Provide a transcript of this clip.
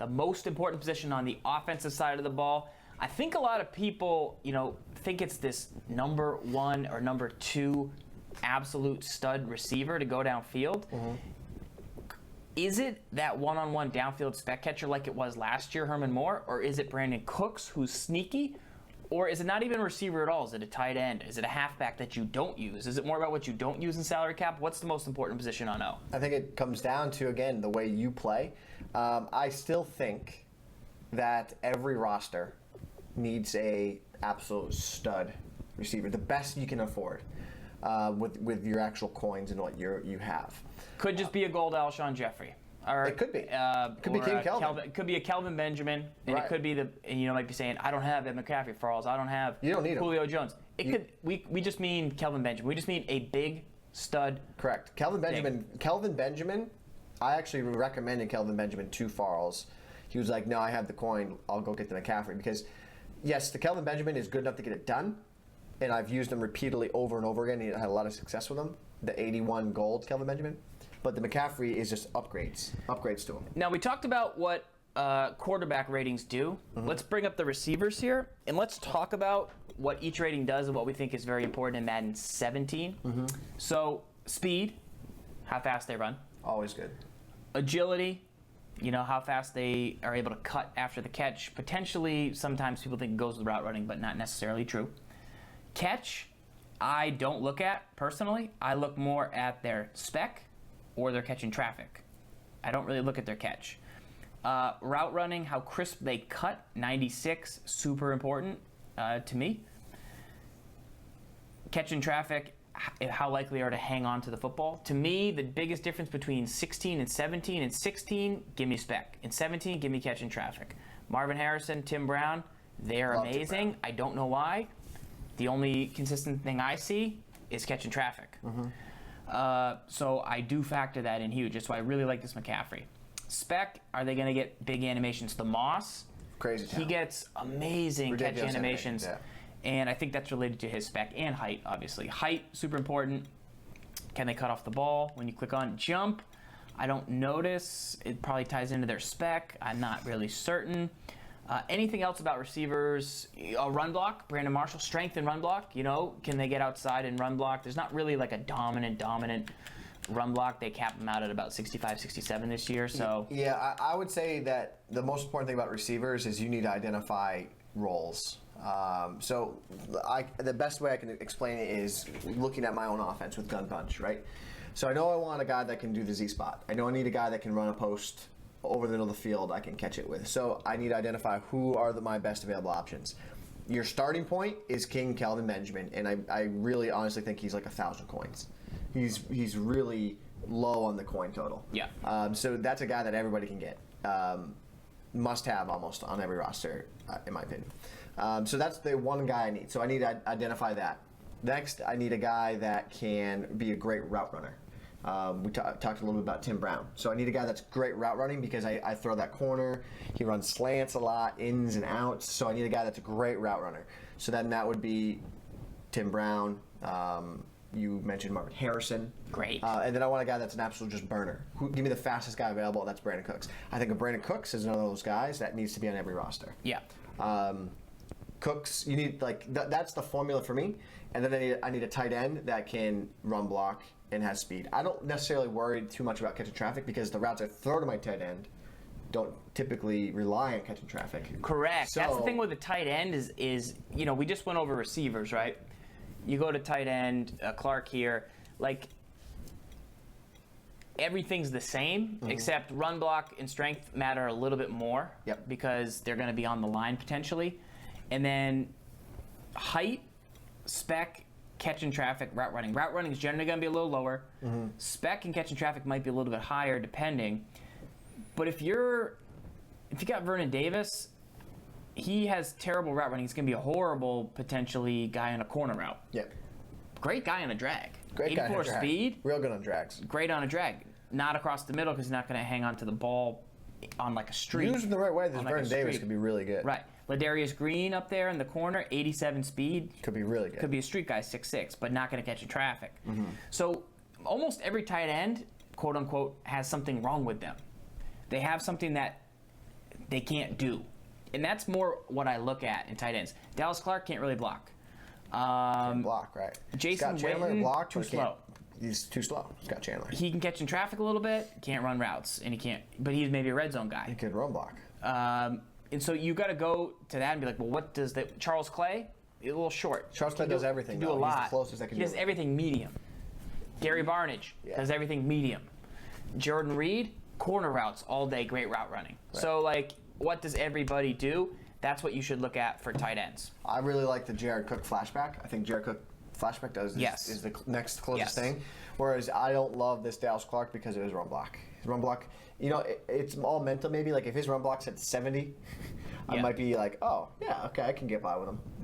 the most important position on the offensive side of the ball. I think a lot of people, think it's this number 1 or number 2 absolute stud receiver to go downfield. Mm-hmm. Is it that one-on-one downfield spec catcher like it was last year, Herman Moore, or is it Brandon Cooks who's sneaky? Or is it not even a receiver at all? Is it a tight end? Is it a halfback that you don't use? Is it more about what you don't use in salary cap? What's the most important position on O? I think it comes down to, again, the way you play. I still think that every roster needs a absolute stud receiver, the best you can afford with your actual coins and what you have. Could just be a gold Alshon Jeffrey. Or, it could be. Could be King Kelvin. It could be a Kelvin Benjamin, and it could be might be saying, I don't have Ed McCaffrey, Farrells. I don't have Julio Jones. We just mean Kelvin Benjamin. We just mean a big stud. Correct. Kelvin Benjamin. I actually recommended Kelvin Benjamin to Farrells. He was like, no, I have the coin. I'll go get the McCaffrey because, yes, the Kelvin Benjamin is good enough to get it done, and I've used him repeatedly over and over again. He had a lot of success with him. The 81 gold Kelvin Benjamin. But the McCaffrey is just upgrades to him. Now, we talked about what quarterback ratings do. Mm-hmm. Let's bring up the receivers here, and let's talk about what each rating does and what we think is very important in Madden 17. Mm-hmm. So, speed, how fast they run. Always good. Agility, how fast they are able to cut after the catch. Potentially, sometimes people think it goes with route running, but not necessarily true. Catch, I don't look at, personally. I look more at their spec or they're catching traffic. I don't really look at their catch. Route running, how crisp they cut, 96, super important to me. Catching traffic, how likely they are to hang on to the football. To me, the biggest difference between 16 and 17, in 16, give me spec. In 17, give me catching traffic. Marvin Harrison, Tim Brown, they're amazing. I don't know why. The only consistent thing I see is catching traffic. Mm-hmm. So I do factor that in huge. That's why I really like this McCaffrey. Spec, are they going to get big animations? The Moss, crazy talent. He gets amazing Ridiculous catch animations. Yeah. And I think that's related to his spec and height, obviously. Height, super important. Can they cut off the ball? When you click on jump, I don't notice. It probably ties into their spec. I'm not really certain. Anything else about receivers? A run block, Brandon Marshall, strength in run block. Can they get outside and run block? There's not really like a dominant run block. They cap them out at about 65, 67 this year. So yeah, I would say that the most important thing about receivers is you need to identify roles. The best way I can explain it is looking at my own offense with gun punch, right? So I know I want a guy that can do the Z spot. I know I need a guy that can run a post over the middle of the field I can catch it with. So I need to identify who are my best available options. Your starting point is King Kelvin Benjamin, and I really honestly think he's like 1,000 coins. He's really low on the coin total. Yeah. So that's a guy that everybody can get. Must have almost on every roster, in my opinion. So that's the one guy I need. So I need to identify that. Next, I need a guy that can be a great route runner. We talked a little bit about Tim Brown. So I need a guy that's great route running because I throw that corner. He runs slants a lot, ins and outs. So I need a guy that's a great route runner. So then that would be Tim Brown. You mentioned Marvin Harrison. Great. And then I want a guy that's an absolute just burner. Give me the fastest guy available, and that's Brandon Cooks. I think Brandon Cooks is one of those guys that needs to be on every roster. Yeah. Cooks, you need that's the formula for me. And then I need a tight end that can run block and has speed. I don't necessarily worry too much about catching traffic because the routes I throw to my tight end don't typically rely on catching traffic. Correct. So, that's the thing with the tight end is we just went over receivers, right? You go to tight end, Clark here, everything's the same, except run block and strength matter a little bit more because they're going to be on the line potentially. And then height, spec, catching traffic, route running. Route running is generally going to be a little lower. Mm-hmm. Spec and catching traffic might be a little bit higher depending. But if you got Vernon Davis, he has terrible route running. He's going to be a horrible, potentially, guy on a corner route. Yep. Great guy on a drag. Great guy on a 84 drag. Speed. Real good on drags. Great on a drag. Not across the middle because he's not going to hang on to the ball on like a streak. Used in the right way, this Vernon Davis could be really good. Right. Ladarius Green up there in the corner, 87 speed. Could be really good. Could be a street guy, 6'6", but not going to catch in traffic. Mm-hmm. So almost every tight end, quote unquote, has something wrong with them. They have something that they can't do. And that's more what I look at in tight ends. Dallas Clark can't really block. Block, right. Jason Scott Chandler Witten, block, too but can't- slow. He's too slow. Scott Chandler. He can catch in traffic a little bit, can't run routes, and he can't. But he's maybe a red zone guy. He could run block. And so you got to go to that and be like, well, what does that? Charles Clay, a little short. Charles Clay does everything. Can do a though. lot. He's the closest I can He do. does everything medium. Gary Barnage does everything medium. Jordan Reed, corner routes all day, great route running. Right. So like, what does everybody do? That's what you should look at for tight ends. I really like the Jared Cook flashback. I think Jared Cook flashback is the next closest thing. Whereas I don't love this Dallas Clark because of his run block. His run block, it's all mental maybe. Like if his run block's at 70, I might be like, oh, yeah, okay, I can get by with him.